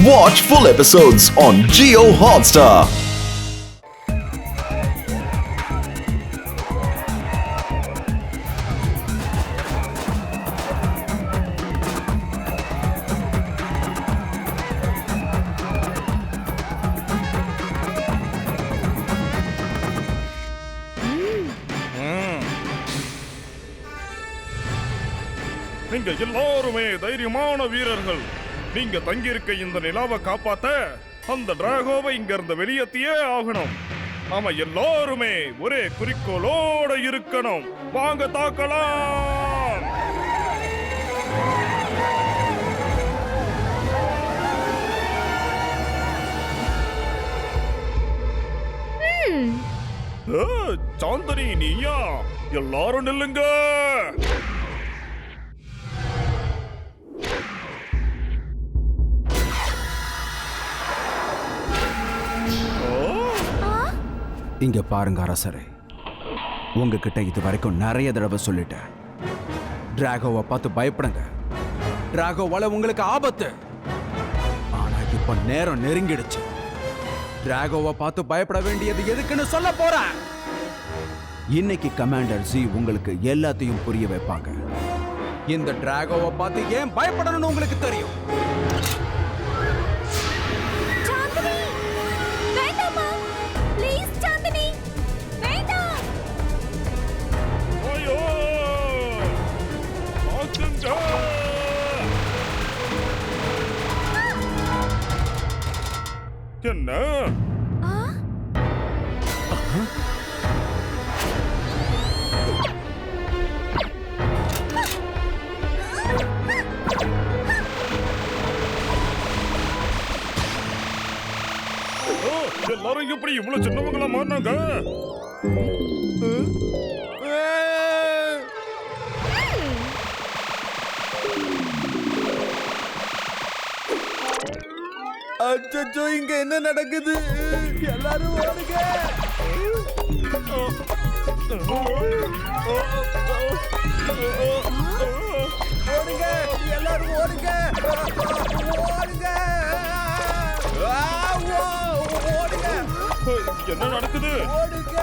Watch full episodes on Jio Hotstar. நீங்க எல்லாருமே தைரியமான வீரர்கள். நீங்க தங்கியிருக்க இந்த நிலாவை காப்பாத்த அந்த டிராகோவை இங்க இருந்து வெளியேத்தியே ஆகணும். நாம எல்லாருமே ஒரே குறிக்கோளோட இருக்கணும். வாங்க தாக்கலாம். சாந்தனி, நீயா? எல்லாரும் நில்லுங்க. இங்க பாருங்க அரசரே, உங்ககிட்ட இது வரைக்கும் நிறைய தடவை சொல்லிட்டேன். டிராகோவை பார்த்து பயப்படுங்க. டிராகோவால உங்களுக்கு ஆபத்து. ஆனா இப்ப நேரம் நெருங்கிடுச்சு. டிராகோவை பார்த்து பயப்பட வேண்டியது எதுக்குன்னு சொல்ல போறேன். இன்னைக்கு கமாண்டர் ஜி உங்களுக்கு எல்லாத்தையும் புரிய வைப்பாங்க. இந்த டிராகோவை பார்த்து ஏன் பயப்படணும்னு உங்களுக்கு தெரியும். என்ன? எல்லாரும் எப்படி இவ்வளவு சின்னவங்களா மாறினாங்க? அச்சோ, இங்க என்ன நடக்குது? எல்லாரும் ஓடுங்க. ஓடுங்க, எல்லாரும் ஓடுங்க. ஓடுங்க. ஓடுங்க. என்ன நடக்குது? ஓடுங்க.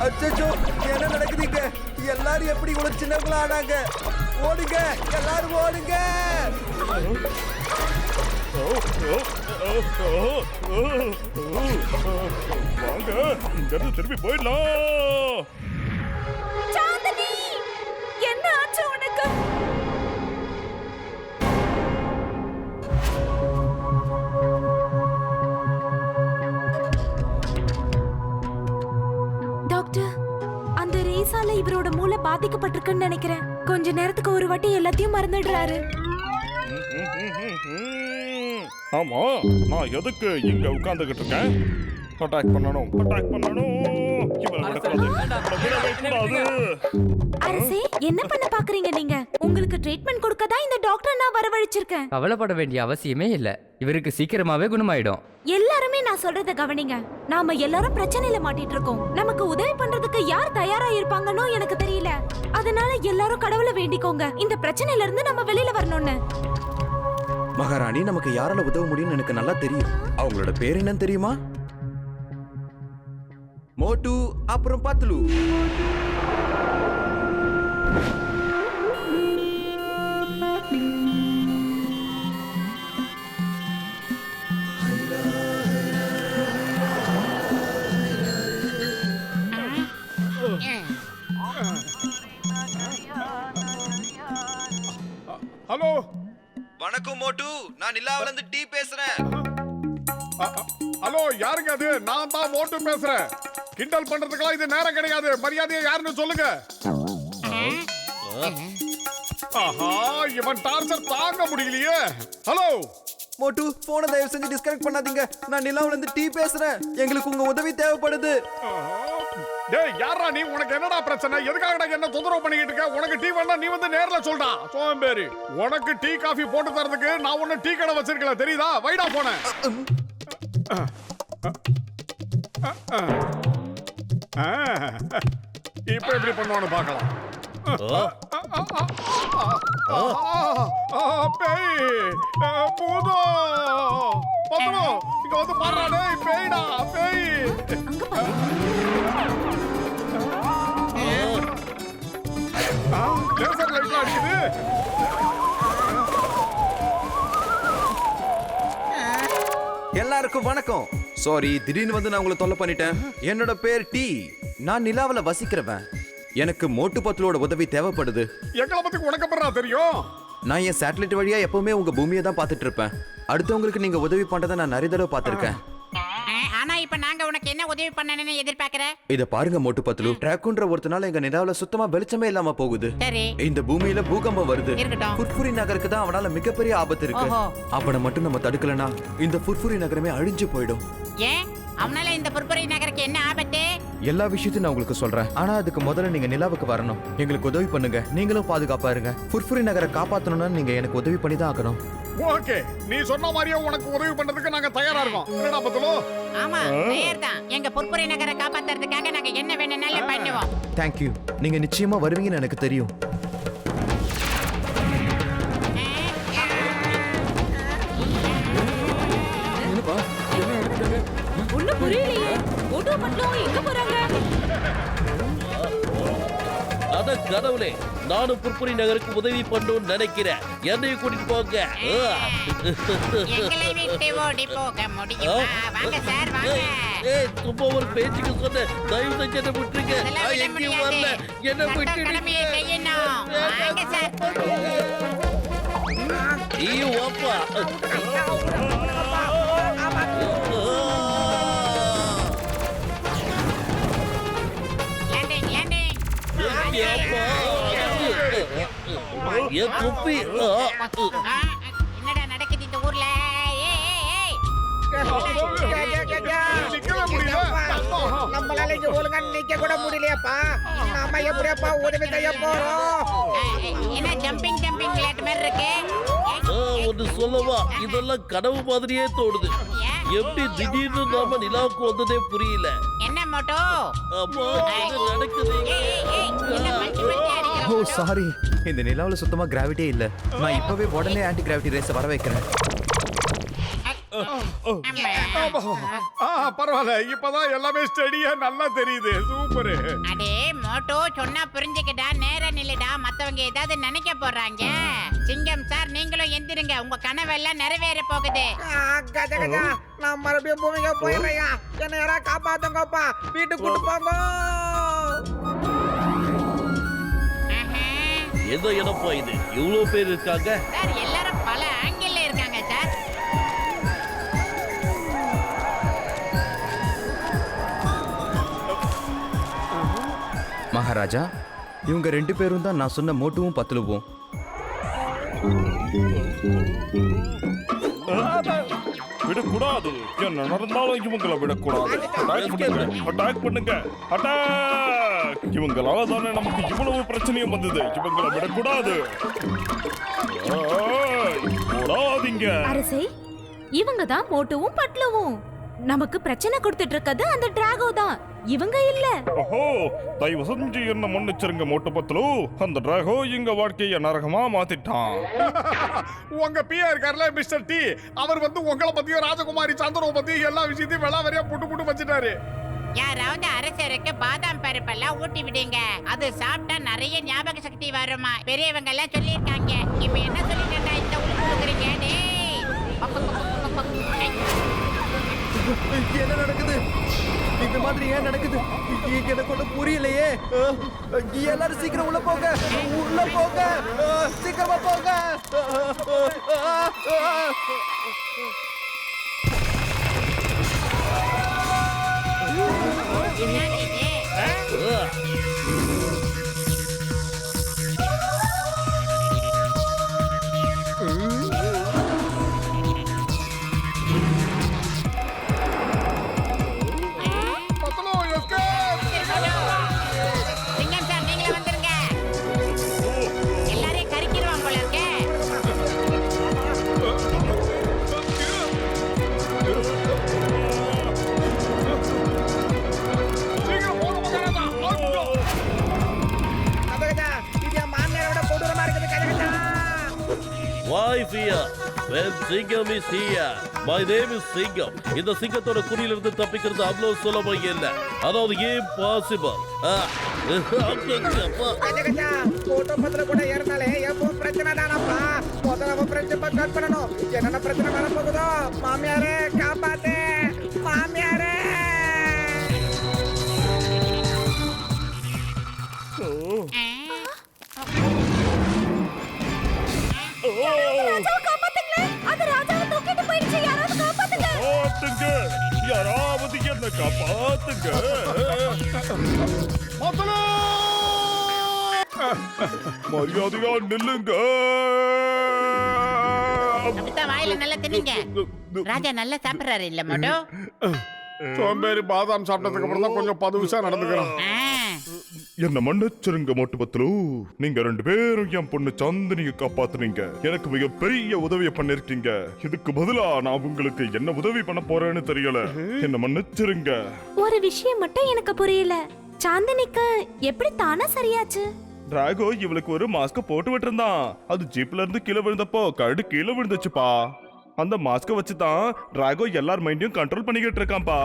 அச்சோ, என்ன நடக்குதுங்க? எல்லாரும் எப்படி இவ்வளவு சின்னவங்களா ஆனாங்க? ஓடுங்க, எல்லாரும் ஓடுங்க. வாங்க, இங்க இருந்து திரும்பி போயிடலாம். சாந்தனி, என்ன ஆச்சு உனக்கு? டாக்டர், அந்த ரேசால இவரோட மூளை பாதிக்கப்பட்டிருக்குன்னு நினைக்கிறேன். கொஞ்ச நேரத்துக்கு ஒரு வாட்டி எல்லாத்தையும் மறந்துடுறாரு. ஆமா, நான் எதுக்கு இங்க உட்கார்ந்துகிட்டு இருக்கேன்? அட்டாக் பண்ணணும். அரசே, என்ன பண்ண பாக்குறீங்க நீங்க? உங்களுக்கு ட்ரீட்மெண்ட் கொடுக்க தான் இந்த டாக்டர் நான் வரவழைச்சிருக்கேன். கவலைப்பட வேண்டிய அவசியமே இல்ல. இவருக்கு சீக்கிரமாவே குணமாயிடும். எல்லாருமே நான் சொல்றத கவனிங்க. நாம எல்லாரும் பிரச்சனையில மாட்டிட்டு இருக்கோம். நமக்கு உதவி பண்றதுக்கு யார் தயாரா இருப்பாங்கன்னு எனக்கு தெரியல. அதனால எல்லாரும் கடவுளை வேண்டிக்கோங்க, இந்த பிரச்சனையில இருந்து நம்ம வெளியில வரணும்னு. மகாராணி, நமக்கு யாரால உதவ முடியும்னு எனக்கு நல்லா தெரியும். அவங்களோட பேர் என்னன்னு தெரியுமா? மோட்டு, அப்புறம் பத்லு. ஹலோ, வணக்கம் மோட்டு, நான் நிலாவில இருந்து டீ பேசுறேன். ஹலோ, யாருங்க அது? நான் தான் மோட்டு பேசுறேன். கிண்டல் பண்றதுக்கெல்லாம் இது நேரம் கிடையாது. மரியாதையை யாருன்னு சொல்லுங்க. ஆஹா, இவன் டார்ச்சர் தாங்க முடியலையே. ஹலோ மோட்டு, போனை தயவு செஞ்சு டிஸ்கனெக்ட் பண்ணாதீங்க. நான் நிலாவில இருந்து டீ பேசுறேன். எங்களுக்கு உங்க உதவி தேவைப்படுது. டேய் யாரா நீ? உனக்கு என்னடா பிரச்சனை? எதுக்காகடா என்ன தொந்தரவு பண்ணிக்கிட்டு இருக்க? உனக்கு டீ வேணா நீ வந்து நேர்ல சொல்டா. சோம்பேறி. உனக்கு டீ காஃபி போட்டு தரதுக்கு நான் ஒண்ணு டீ கடை வச்சிருக்கல, தெரியுதா? வைடா போன. இப்ப எப்படி பண்ணுவான்னு பார்க்கலாம். பேய் பூதம் பத்தணும் இங்க வந்து பாடுறா. டேய் பேய்டா பேய். அங்க பாரு. லேசர் லைட்ல அடிக்குது. எல்லாருக்கும் வணக்கம். சாரி, திடீர்னு வந்து நான் உங்களை தொல்லை பண்ணிட்டேன். என்னோட பேர் டி. நான் நிலாவுல வசிக்கிறவன். எனக்கு மோட்டு பத்லோட உதவி தேவைப்படுது. எங்களை பத்தி உனக்கு அப்புறம் தெரியும். நான் என் சேட்டலைட் வழியா எப்பவுமே உங்க பூமியை தான் பார்த்துட்டு இருப்பேன். அடுத்தவங்களுக்கு நீங்க உதவி பண்றதை நான் நிறைய தடவை பார்த்திருக்கேன். ஆனா இப்ப நாங்க உனக்கு என்ன உதவி பண்ணணும்னு எதிர்பார்க்கற? இத பாருங்க மோட்டு பத்லு, டிராக்குன்ற ஒருத்தனால எங்க நிலாவுல சுத்தமா வெளிச்சமே இல்லாம போகுது. சரி, இந்த பூமியில பூகம்பம் வருது. இருக்கட்டும். ஃபுர்ஃபுரி நகருக்கு தான் அவனால மிகப்பெரிய ஆபத்து இருக்கு. ஓஹோ. அவனை மட்டும் நம்ம தடுக்கலனா இந்த ஃபுர்ஃபுரி நகரமே அழிஞ்சு போயிடும். ஏன் அவனால இந்த புர்புரி நகருக்கு என்ன ஆபத்து? எல்லா விஷயத்தையும் நான் உங்களுக்கு சொல்றேன். ஆனா அதுக்கு முதல்ல நீங்க நிலாவுக்கு வரணும். எங்களுக்கு உதவி பண்ணுங்க. நீங்களும் பாதுகாப்பா இருங்க. ஃபுர்ஃபுரி நகரை காப்பாத்தணும்னா நீங்க எனக்கு உதவி பண்ணி தான் ஆகணும். ஓகே, நீ சொன்ன மாதிரியே உனக்கு உதவி பண்றதுக்கு நாங்க தயாரா இருக்கோம். என்னடா பத்தலோ? ஆமா, தயார் தான். எங்க புர்புரி நகரை காப்பாத்துறதுக்காக நாங்க என்ன வேணும்னாலும் பண்ணுவோம். தேங்க்யூ. நீங்க நிச்சயமா வருவீங்கன்னு எனக்கு தெரியும். ஒண்ணும் புரியலையே. ஓட்டு மட்டும் எங்க போறாங்க? அட கடவுளே, நானும் புர்புரி நகருக்கு உதவி பண்ணணும்னு நினைக்கிறேன். என்னையும் கூட்டிட்டு போங்க. எங்களை விட்டு ஓடி போக முடியுமா? வாங்க சார், வாங்க. சும்மா ஒரு பேச்சுக்கு சொன்ன, தயவு செஞ்சு என்ன விட்டுருங்க. அதெல்லாம் நான் விட எங்கேயும் முடியாது. வரல. என்ன சட்ட கடமையை செய்யணும். வாங்க சார். ஐயோ அப்பா. Landing, landing. அப்பா. என் குப்பி. என்னடா நடக்குது இந்த ஊர்ல? ஏய். நிக்கவே முடியல. நம்மளால இங்க ஒழுங்கா நிக்க கூட முடியலையாப்பா. நாம எப்படியாப்பா உதவி செய்ய போறோம்? என்ன ஜம்பிங் விளையாட்டு மாதிரி இருக்கு? ஒன்று சொல்லவா, இதெல்லாம் கனவு மாதிரியே தோணுது. எப்படி திடீர்னு நாம நிலாவுக்கு வந்ததே புரியல. என்ன மோட்டோ? அம்மா, இது நடக்குது. என்ன பஞ்சு பஞ்சு ஓ அடிக்கிற? சாரி, இந்த நிலாவுல சுத்தமா கிராவிட்டியே இல்ல. நான் இப்பவே உடனே ஆன்டி கிராவிட்டி ரேஸ வர வைக்கிறேன். பரவாயில்ல, இப்பதான் எல்லாமே ஸ்டெடியா நல்லா தெரியுது. சூப்பர். அடே மோட்டோ, சொன்னா புரிஞ்சுக்கிட்டா, நேரா நில்லுடா. மத்தவங்க ஏதாவது நினைக்க போறாங்க. சிங்கம் சார், நீங்களும் எந்திருங்க. உங்க கனவெல்லாம் நிறைவேற போகுது. கஜா கஜா, நான் மறுபடியும் பூமிக்கு போயிடுறையா. என்ன யாரா காப்பாத்துங்கப்பா. வீட்டுக்கு கூட்டு போங்க. ஆஹா. எந்த இடப்பா இது? இவ்வளவு பேர் இருக்காங்க. சார், எல்லாரும் பல ஆங்கிள் இருக்காங்க சார். மகாராஜா, இவங்க 2 பேரும் தான் நான் சொன்ன மோட்டுவும் பத்லுவும். விடக்கூடாது. என்ன நடந்தாலும் இவங்களை விடக்கூடாது. அட்டாக் பண்ணுங்க. அட்டாக். இவங்களால தானே நமக்கு இவ்வளவு பிரச்சனையும் வந்தது. இவங்களை விடக்கூடாது. போடாதீங்க. அரசே, இவங்க தான் மோட்டுவும் பட்லுவும். நமக்கு பிரச்சனை கொடுத்துட்டு இருக்கிறது அந்த டிராகோ தான், இவங்க இல்ல. ஓஹோ, தயவு செஞ்சு என்ன மன்னிச்சிருங்க மோட்டு பத்லு. அந்த டிராகோ எங்க வாழ்க்கைய நரகமா மாத்திட்டான். உங்க பியா இருக்கார்ல மிஸ்டர் டி, அவர் வந்து உங்களை பத்தியும் ராஜகுமாரி சந்திரவை பத்தியும் எல்லா விஷயத்தையும் வெளாவரியா புட்டு வச்சுட்டாரு. யாராவது அரசருக்கு பாதாம் பருப்பெல்லாம் ஊட்டி விடுங்க. அது சாப்பிட்டா நிறைய ஞாபக சக்தி வருமா. பெரியவங்க எல்லாம் சொல்லியிருக்காங்க. இப்ப என்ன சொல்லிட்டா இந்த உழுக்குறீங்க? என்ன நடக்குது? இந்த மாதிரி ஏன் நடக்குது? எனக்கு ஒன்றும் புரியலையே. எல்லாரும் சீக்கிரம் உள்ள போங்க. உள்ள போங்க. சீக்கிரமா போங்க. என்னது இது? பத்தலோ எஸ்கேப். Why fear when சிங்கம் is here? My name is சிங்கம். இந்த சிங்கத்தோட குறியிலிருந்து தப்பிக்கிறது அவ்வளவு சுலபம் இல்ல. அதாவது impossible. கஜா போட்டோ பத்திர கூட ஏறினாலே எப்பவும் பிரச்சனை தானப்பா. முதல்ல பிரச்சனை கட் பண்ணணும். என்னென்ன பிரச்சனை வர போகுதோ மாமியாரே காப்பாத்து மாமியாரே. யாராவது என்ன காப்பாத்துங்க. மரியாதையா நில்லுங்க. அப்படித்தான் வாயில நல்லா தின்னீங்க. ராஜா நல்லா சாப்பிடுறாரு இல்ல மோட்டோ? சோம்பேறி பாதாம் சாப்பிட்டதுக்கு அப்புறம் தான் கொஞ்சம் பதுவிசா நடந்துக்கிறான். என்ன மன்னிச்சிருங்க மோட்டு பத்லு. நீங்க 2 பேரும் என் பொண்ணு சாந்தினியை காப்பாத்துனீங்க. எனக்கு மிக பெரிய உதவியை பண்ணிருக்கீங்க. இதுக்கு பதிலா நான் உங்களுக்கு என்ன உதவி பண்ண போறேன்னு தெரியல. என்ன மன்னிச்சிருங்க. ஒரு விஷயம் மட்டும் எனக்கு புரியல. சாந்தினிக்கு எப்படி தானா சரியாச்சு? டிராகோ இவளுக்கு ஒரு மாஸ்க் போட்டு விட்டுருந்தான். அது ஜீப்ல இருந்து கீழே விழுந்தப்போ கரடு கீழே விழுந்துச்சுப்பா. அந்த மாஸ்க வச்சு தான் டிராகோ எல்லார் மைண்டையும் கண்ட்ரோல் பண்ணிக்கிட்டு இருக்கான்பா.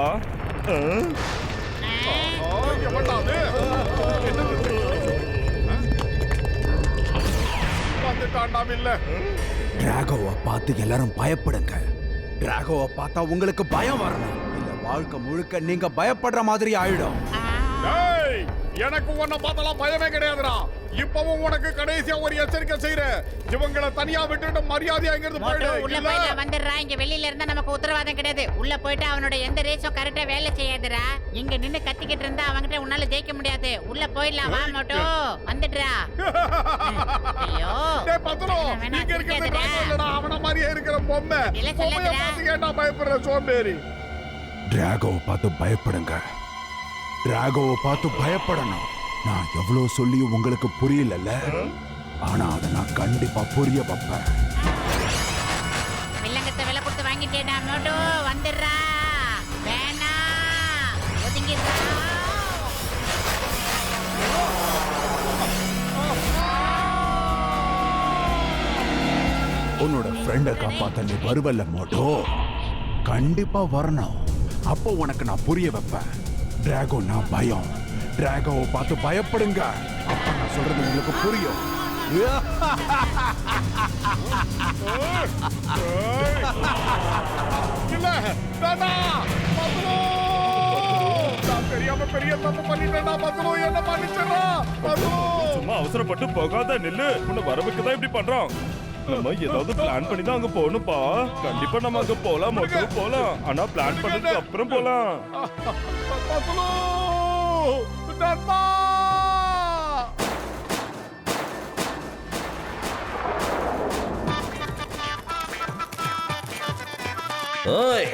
டிராகோவை பார்த்து எல்லாரும் பயப்படுங்க. டிராகோவை பார்த்தா உங்களுக்கு பயம் வரணும். இல்ல வாழ்க்கை முழுக்க நீங்க பயப்படுற மாதிரி ஆயிடும். எனக்கு உன்னை பார்த்தாலாம் பயமே கிடையாதுடா. இப்பவும் உனக்கு கடைசியா ஒரு எச்சரிக்கை செய்யறேன். இவங்களை தனியா விட்டுட்டு மரியாதையா இங்கிருந்து மோட்டோ போயிடு. உள்ள போய் நான் வந்துடுறா. இங்க வெளியில இருந்தா நமக்கு உத்தரவாதம் கிடையாது. உள்ள போயிட்டு அவனோட எந்த ரேஸும் கரெக்டா வேலை செய்யாதுடா. இங்க நின்னு கத்திக்கிட்டு இருந்தா அவங்கிட்ட உன்னால ஜெயிக்க முடியாது. உள்ள போயிடலாம் வா மோட்டோ. வந்துடுறா. ஐயோ டேய் பத்ரு, இங்க இருக்கிறது நான் இல்லடா. அவன மாதிரியே இருக்கிற பொம்மை. பொம்மையை பார்த்து கேட்டா பயப்படுற சோம்பேறி. டிராகோவை பார்த்து பயப்படுங்க. டிராகோவை பார்த்து பயப்படணும். நான் எவ்வளவு சொல்லியும் உங்களுக்கு புரியல. ஆனா அதை நான் கண்டிப்பா புரிய வைப்பேன். வில்லங்கத்தை விலை கொடுத்து வாங்கிட்டேடா மோட்டோ. வந்துடுறா. வேணா ஒதுங்கிடுறா. உன்னோட ஃப்ரெண்டை காப்பாத்த நீ வருவல்ல மோட்டோ? கண்டிப்பா வரணும். அப்போ உனக்கு நான் புரிய வைப்பேன். டிராகோ நான் பயம். டிராகோவை பார்த்து பயப்படுங்க. அப்ப நான் சொல்றது உங்களுக்கு புரியும். இல்ல தாடா பத்ரு, நான் தெரியாம பெரிய தப்பு பண்ணிட்டேன்டா பத்ரு. என்ன மன்னிச்சிடுடா பத்ரு. சும்மா அவசரப்பட்டு போகாத நில்லு. உன்னை வரவுக்கு தான் இப்படி பண்றான். நம்ம ஏதாவது பிளான் பண்ணி தான் அங்க போகணும்பா. கண்டிப்பா நம்ம அங்க போலாம் மோட்டோ போலாம். ஆனா பிளான் பண்ணதுக்கு அப்புறம் போலாம். பத்ரு நண்பா. ஏய்,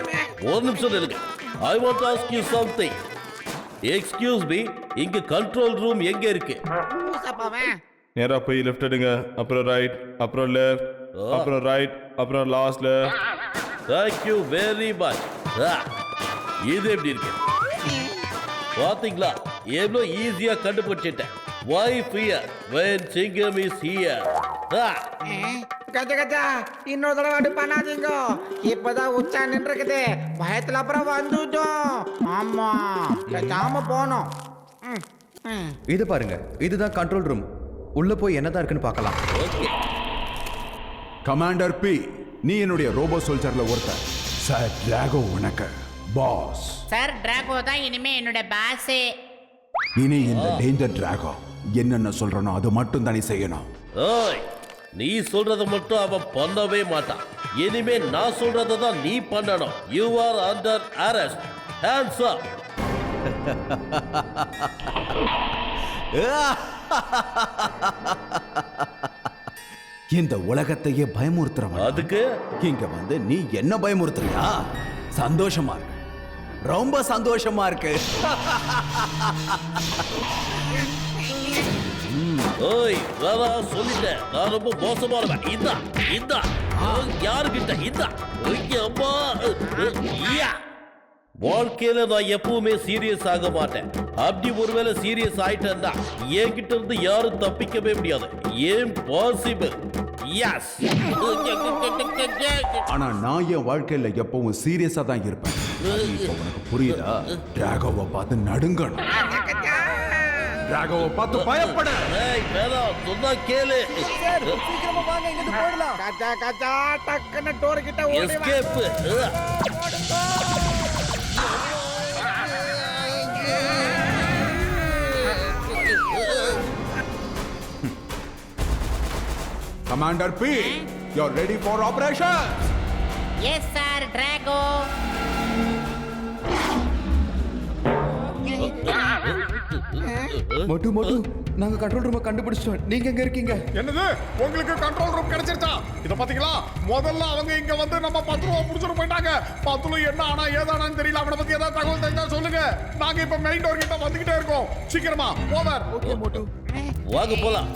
ஒரு நிமிஷம் நில்லுங்க. I want to ask you something. Excuse me, இங்க கண்ட்ரோல் ரூம் எங்க இருக்கு? ஊசப்பாவன் நேரா போய் லெஃப்ட் எடுங்க. அப்புறம் ரைட், அப்புறம் லெஃப்ட், அப்புறம் ரைட், அப்புறம் லாஸ்ட்ல. Thank you very much. இது எப்படி இருக்கு? பாத்தீங்களா எவ்வளோ ஈஸியா கண்டுபிடிச்சிட்டேன். Why fear when சிங்கம் is here? கஜ கஜா இன்னொரு தடவை அப்படி பண்ணாதீங்க. இப்பதான் உச்சா நின்றுக்குது. பயத்துல அப்புறம் வந்துட்டோம். ஆமா பேசாம போனோம். இது பாருங்க, இதுதான் கண்ட்ரோல் ரூம். உள்ள போய் என்னதான் இருக்குன்னு பார்க்கலாம். ஓகே. கமாண்டர் பி, நீ என்னுடைய ரோபோ சோல்ஜர்ல ஒருத்தர். சார் டிராகோ உனக்கு பாஸ். சார் டிராகோ தான் இனிமே என்னோட பாஸ். இனி இந்த டேஞ்சர் டிராகோ என்னென்ன சொல்றனோ அது மட்டும் தானே செய்யணும். ஏய், நீ சொல்றத மட்டும் அவன் பண்ணவே மாட்டான். இனிமே நான் சொல்றத தான் நீ பண்ணணும். You are under arrest. Hands up. இந்த உலகத்தையே பயமுறுத்துறவன் அதுக்கு இங்க வந்து நீ என்ன பயமுறுத்துறியா? சந்தோஷமா இருக்கு, ரொம்ப சந்தோஷமா இருக்கு. ஓய் வேணா சொல்லிட்டேன். நான் ரொம்ப மோசமானவன். இந்தா இந்தா யாருக்கிட்ட இந்தா. அம்மா யா. வாழ்க்கையில நான் எப்பவுமே சீரியஸ் ஆக மாட்டேன். அப்படி ஒருவேளை சீரியஸ் ஆயிட்டேன்னா என்கிட்ட இருந்து யாரும் தப்பிக்கவே முடியாது. ஏன் பாசிபிள்? எஸ் ஆனா நான் என் வாழ்க்கையில எப்பவும் சீரியஸா தான் இருப்பேன். இப்ப உனக்கு புரியுதா? டிராகோவை பார்த்து நடுங்கணும், டிராகோவை பார்த்து பயப்பட. ஏய் வேணாம், சொன்னா கேளு. சார் சீக்கிரமா வாங்க, இங்க இருந்து போயிடலாம். கச்சா கச்சா டக்குன்னு டோர் கிட்ட ஓடி வா. Escape. Commander P, you're ready for operation. S sir Drago. மொட்டு மொட்டு, நாங்க கண்ட்ரோல் ரூமை கண்டுபிடிச்சிட்டோம். நீங்க எங்க இருக்கீங்க? என்னது உங்களுக்கு கண்ட்ரோல் ரூம் கிடைச்சிருச்சா? இத பாத்தீங்களா? முதல்ல அவங்க இங்க வந்து நம்ம 10 ரூபா புடிச்சிட்டு போயிட்டாங்க. 10 என்ன ஆனா ஏதானான்னு தெரியல. அவனை பத்தி ஏதாவது தகவல் தெரிஞ்சா சொல்லுங்க. நாங்க இப்ப மெயின் டோர் கிட்ட வந்துகிட்டே இருக்கோம். சீக்கிரமா ஓவர். ஓகே மொட்டு. வாங்க போலாம்.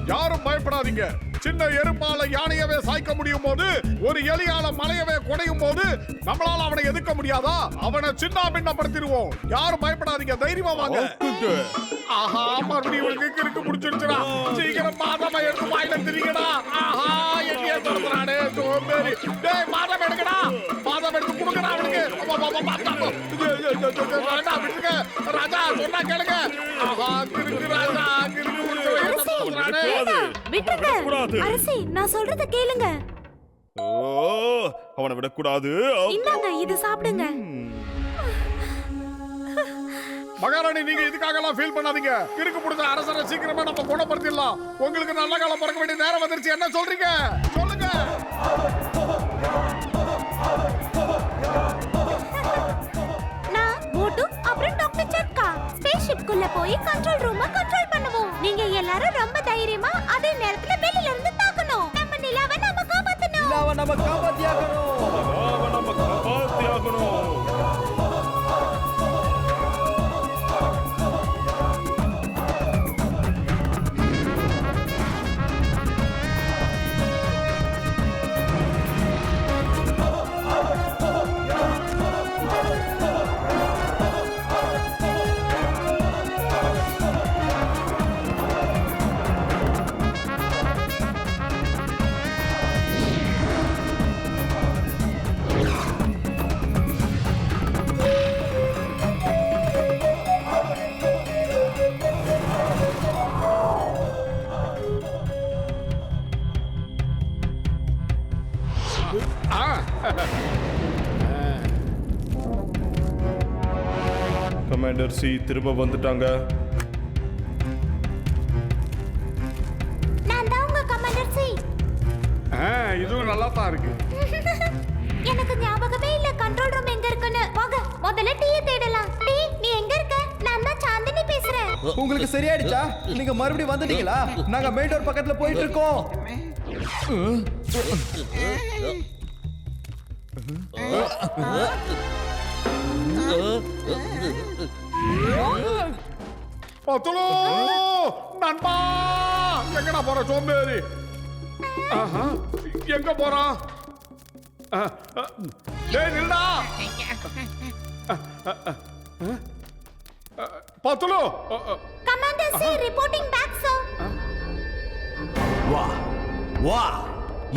யாரும் பயப்படாதீங்க. சின்ன எறும்பால யானையவே சாய்க்க முடியும் போது, ஒரு எலியால மலையவே குடையும் போது நம்மளால அவனை எதிர்க்க முடியாதா? அவனை சின்ன பின்னப்படுத்திடுவோம். யாரும் பயப்படாதீங்க, தைரியமா வாங்க. ஆஹா, மறுபடியும் இவனுக்கு கிறுக்கு முடிச்சிருச்சுடா. சீக்கிரம் மாதமா எடுத்து வாயில திரிங்கடா. ஆஹா, எங்கேயே திறந்துறானே சோம்பேறி. டேய் மாதம் எடுக்கடா, மாதம் எடுத்து கொடுக்கடா அவனுக்கு. வேண்டாம் விட்டுருங்க ராஜா, சொன்னா கேளுங்க. ஆஹா, கிறுக்கு ராஜா, கிறுக்கு முடிச்சவன். விட்டுருங்க அரசி, நான் சொல்றத கேளுங்க. அவனை விடக்கூடாது. இந்தாங்க, இது சாப்பிடுங்க. மகாராணி, நீங்க இதுக்காக எல்லாம் ஃபீல் பண்ணாதீங்க. கிறுக்கு புடிச்ச அரசரை சீக்கிரமா நம்ம குணப்படுத்திடலாம். உங்களுக்கு நல்ல காலம் பிறக்க வேண்டிய நேரம் வந்துருச்சு. என்ன சொல்றீங்க? சொல்லுங்க. நான் மோட்டு அப்புறம் டாக்டர் சட்கா ஸ்பேஸ்ஷிப் குள்ள போய் கண்ட்ரோல் ரூமை கண்ட்ரோல் பண்ணுவோம். நீங்க எல்லாரும் ரொம்ப தைரியமா அதே நேரத்துல வெளியில இருந்து தாக்கணும். நம்ம நிலாவை நம்ம காப்பாத்தணும். நிலாவை நம்ம காப்பாத்தியாகணும். கமாண்டர் சி திரும்ப வந்துட்டாங்க. நான் தான் உங்க கமாண்டர் சி. இதுவும் நல்லா தான் இருக்கு. எனக்கு ஞாபகமே இல்ல கண்ட்ரோல் ரூம் எங்க இருக்குன்னு. வாங்க முதல்ல டீயை தேடலாம். டீ, நீ எங்க இருக்க? நான் தான் சாந்தினி பேசுறேன். உங்களுக்கு சரியாயிடுச்சா? நீங்க மறுபடியும் வந்துட்டீங்களா? நாங்க மெயின் டோர் பக்கத்துல போயிட்டு இருக்கோம். பத்துலோ நண்பா, எங்கடா போற சோம்பேறி? ஆஹா, எங்க போறான்? டேய் நில்டா. பத்துலோ. Commander C reporting back sir. வா வா,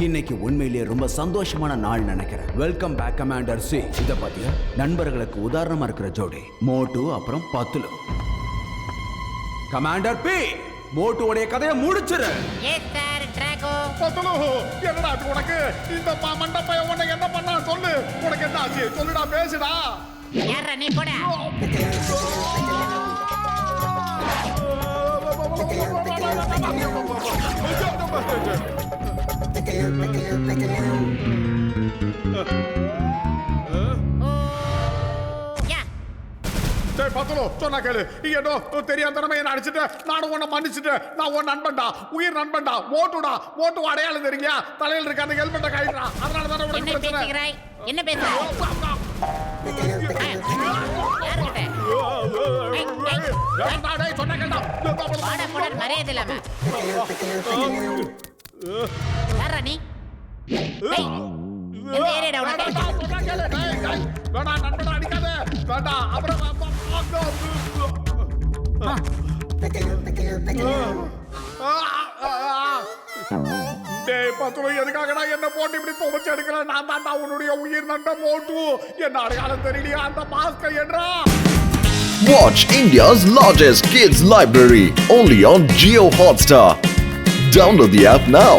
இன்னைக்கு உண்மையிலேயே ரொம்ப சந்தோஷமான நாள் நினைக்கிறேன். Welcome back commander C. இத பாத்தியா, நண்பர்களுக்கு உதாரணமா இருக்கிற ஜோடி மோட்டு அப்புறம் பத்துலு. கமாண்டர் பி, மோட்டுவோடைய கதையை முடிச்சிரு. Yes sir Drago. பத்துலு, என்னடா ஆச்சு உனக்கு? இந்த மண்டப்பைய உன்னை என்ன பண்ணா சொல்லு. உனக்கு என்ன ஆச்சு சொல்லுடா, பேசுடா. யாரா நீ போடா. பத்தலோ சொன்னா கேளு. ஏதோ தெரியாத திறமை என்ன அடிச்சுட்டு நானும் உன்னை மன்னிச்சுட்டு நான் உன் நண்பன்டா, உயிர் நண்பன்டா. மோட்டுடா, மோட்டு அடையாளம் தெரியுங்க. தலையில் இருக்க அந்த ஹெல்மெட்டை காயிடுறா. அதனால தானே உனக்கு என்ன பிரச்சனை. பேசுகிறாய்? என்ன பேசுற? சொன்னா கேட்டா வாடா போடா, மரியாதை இல்லாம. யாரா நீ? எந்த ஏரியாடா உனக்கு? சொன்னா கேளு. வேணா நண்பனா அடிக்காத. வேண்டாம் அப்புறம் டேய் பத்துரு எதுக்காகடா என்ன போட்டு இப்படி துவச்சு எடுக்கிறேன்? நான் தாண்டா உன்னுடைய உயிர் நண்ட மோட்டு. என்ன அடையாளம் தெரியலையா அந்த மாஸ்கை என்றா? Watch India's largest kids library only on Jio Hotstar. Download the app now.